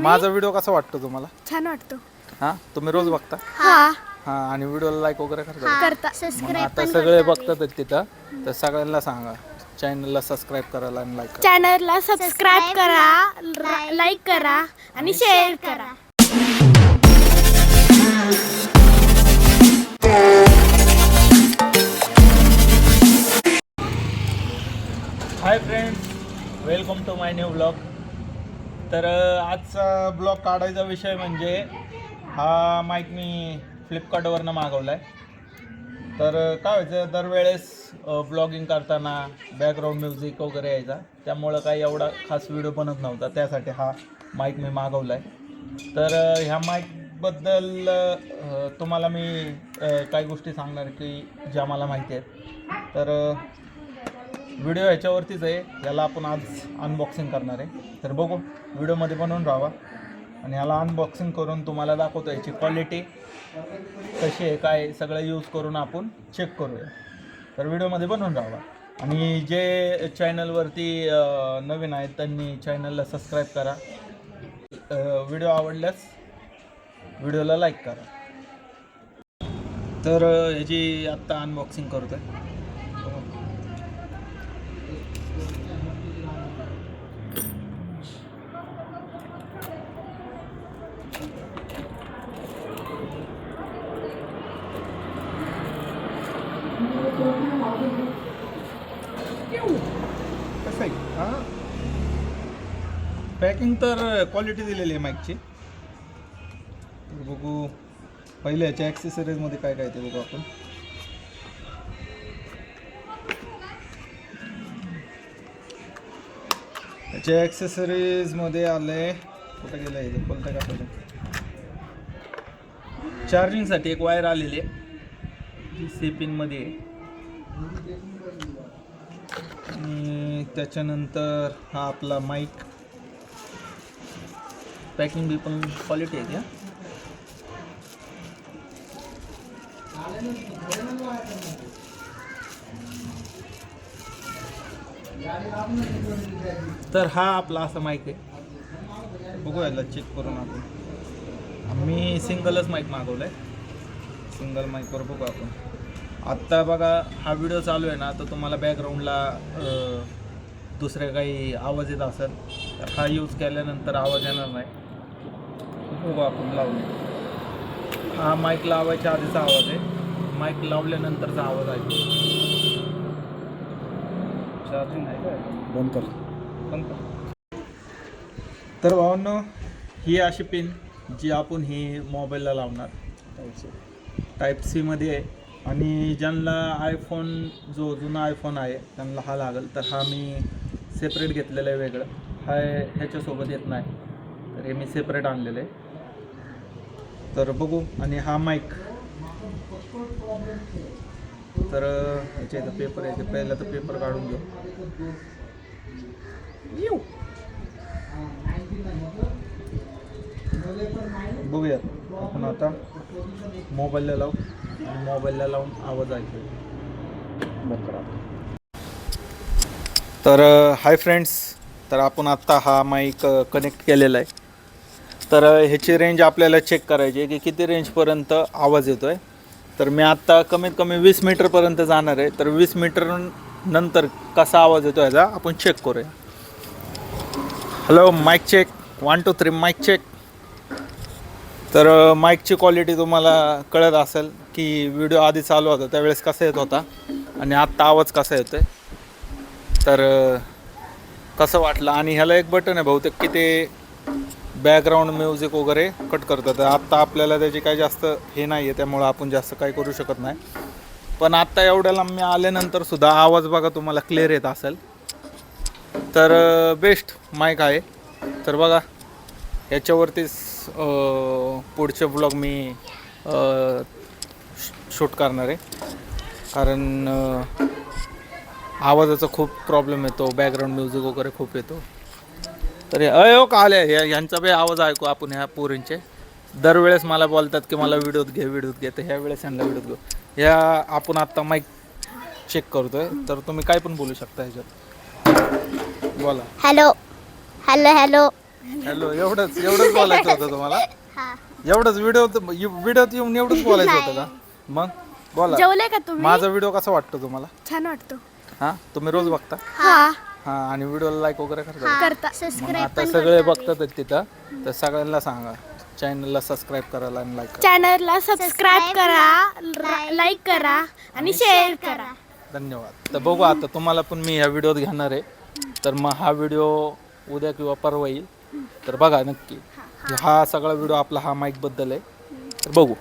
माझा व्हिडिओ कसा वाटतो तुम्हाला? छान वाटतो. हा, तुम्ही रोज बघता? हा, आणि व्हिडिओला लाईक वगैरे करता? मग आता सगळे बघतात तिथं, तर सगळ्यांना सांगा चॅनलला सबस्क्राईब करायला आणि लाईक करा. चॅनलला सबस्क्राईब करा, लाईक करा आणि शेअर करा. Hi friends, welcome to my new blog. तर आजचा ब्लॉग काढायचा विषय म्हणजे हा माईक मी फ्लिपकार्टवरनं मागवला आहे. तर काय व्हायचं, दरवेळेस ब्लॉगिंग करताना बॅकग्राऊंड म्युझिक वगैरे यायचा, त्यामुळं काही एवढा खास व्हिडिओ बनत नव्हता. त्यासाठी हा माईक मी मागवला आहे. तर ह्या माईकबद्दल तुम्हाला मी काही गोष्टी सांगणार की ज्या मला माहिती आहेत. तर व्हिडिओ ह्याच्यावरतीच आहे, याला आपण आज अनबॉक्सिंग करणार आहे. तर बघू, व्हिडिओमध्ये बनवून राहावा आणि याला अनबॉक्सिंग करून तुम्हाला दाखवतो याची क्वालिटी कशी आहे, काय सगळं यूज करून आपण चेक करूया. तर व्हिडिओमध्ये बनवून राहावा. आणि जे चॅनलवरती नवीन आहेत त्यांनी चॅनलला सबस्क्राईब करा. व्हिडिओ आवडल्यास व्हिडिओला लाईक करा. तर ह्याची आत्ता अनबॉक्सिंग करतो आहे. कसं आहे? हां, पॅकिंग तर क्वालिटी दिलेली आहे माईकची. बघू पहिले याच्या ॲक्सेसरीजमध्ये काय काय ते बघू आपण. याच्या ॲक्सेसरीजमध्ये आले, कुठं गेलं आहे खोलतं का पहिले. चार्जिंगसाठी एक वायर आलेली आहे जी सी पिनमध्ये आहे. आणि त्याच्यानंतर हा आपला माईक. पॅकिंग बी पण क्वालिटी आहे. तर हा आपला असा माईक आहे. बघू याला चेक करून आपण. मी सिंगलच माईक मागवलं आहे. सिंगल माईकवर बघू आपण. आत्ता बघा हा व्हिडिओ चालू आहे ना, तर तुम्हाला बॅकग्राऊंडला दुसरे काही आवाज येत असेल तर हा यूज केल्यानंतर आवाज येणार नाही. बघू आपण लावून. हा माईक लावायच्या आधीचा आवाज आहे, माईक लावल्यानंतरचा आवाज आहे. चार्जिंग आहे काय? बंद कर. तर भावांनो, ही अशी पिन जी आपण ही मोबाईलला लावणार. टाईप सी मध्ये आहे. आणि ज्यांना आयफोन, जो जुना आयफोन आहे त्यांना हा लागेल. तर हा मी सेपरेट घेतलेलं आहे वेगळं. हा ह्याच्यासोबत येत नाही, तर हे मी सेपरेट आणलेलं आहे. तर बघू. आणि हा माईक तर ह्याच्या इथं पेपर आहे, पहिला तर पेपर काढून घेऊ. बघूयात आपण आता. मोबाईलला लावू आणि मोबाईलला लावून आवाज ऐकू. तर हाय फ्रेंड्स, तर आपण आत्ता हा माईक कनेक्ट केलेला आहे. तर ह्याची रेंज आपल्याला चेक करायची आहे की किती रेंजपर्यंत आवाज येतो आहे. तर मी आत्ता कमीत कमी 20 मीटरपर्यंत जाणार आहे. तर 20 मीटर नंतर कसा आवाज येतो ह्याचा आपण चेक करूया. Hello, mic check. 1 2 3 mic check. तर माईकची क्वालिटी तुम्हाला कळत असेल की व्हिडिओ आधी चालू होता त्यावेळेस कसा येत होता आणि आत्ता आवाज कसा येतो आहे. तर कसं वाटलं. आणि ह्याला एक बटन आहे बहुतेक की ते बॅकग्राऊंड म्युझिक वगैरे कट करतं. तर आत्ता आपल्याला त्याची काही जास्त हे नाही आहे, त्यामुळं आपण जास्त काही करू शकत नाही. पण आत्ता एवढ्याला मी आल्यानंतर सुद्धा आवाज बघा तुम्हाला क्लिअर येत असेल. तर बेस्ट माईक आहे. तर बघा याच्यावरतीच पुढचे ब्लॉग मी शूट करणार आहे, कारण आवाजाचा खूप प्रॉब्लेम येतो, बॅकग्राऊंड म्युझिक वगैरे खूप येतो. तर अयो का आले ह्यांचा बी आवाज ऐकू आपण. ह्या पोरींचे दरवेळेस मला बोलतात की मला व्हिडिओत घे. तर ह्या वेळेस ह्यांना व्हिडिओत घेऊ. ह्या आपण आत्ता माईक चेक करतोय. तर तुम्ही काय पण बोलू शकता ह्याच्यात. बोला. Hello hello hello. हॅलो एवढंच बोलायचं होतं तुम्हाला? हा. एवढंच व्हिडिओत येऊन एवढंच बोलायचं होतं का? मग बोला. जेवले का तुम्ही? माझा व्हिडिओ कसा वाटतो तुम्हाला? छान वाटतो. हा तुम्ही रोज बघता? हा हा आणि व्हिडिओला लाईक वगैरे करता का? करता. मग सबस्क्राईब आता सगळे बघतात तिथं, तर सगळ्यांना सांगा चॅनलला सबस्क्राईब करायला आणि लाईक करा. चॅनलला सबस्क्राईब करा, लाईक करा आणि शेअर करा. धन्यवाद. तर बघू आता तुम्हाला पण मी ह्या व्हिडिओत घेणार आहे, तर मग हा व्हिडिओ उद्या किंवा परवा येईल, तर बघा नक्की. हा सगळा व्हिडिओ आपला हा माईक बद्दल आहे, तर बघू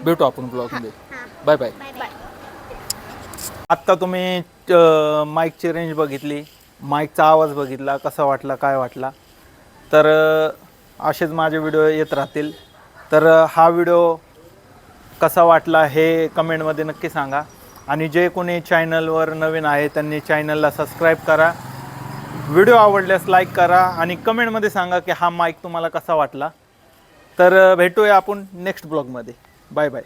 भेटू आपण ब्लॉगमध्ये. Bye bye. आत्ता तुम्ही माईकची रेंज बघितली, माईकचा आवाज बघितला, कसा वाटला काय वाटला, तर असेच माझे व्हिडिओ येत राहतील. तर हा व्हिडिओ कसा वाटला हे कमेंटमध्ये नक्की सांगा. आणि जे कोणी चॅनलवर नवीन आहे त्यांनी चॅनलला सबस्क्राईब करा, व्हिडिओ आवडल्यास लाईक करा आणि कमेंटमध्ये सांगा की हा माईक तुम्हाला कसा वाटला. तर भेटूया आपण नेक्स्ट ब्लॉगमध्ये. Bye bye.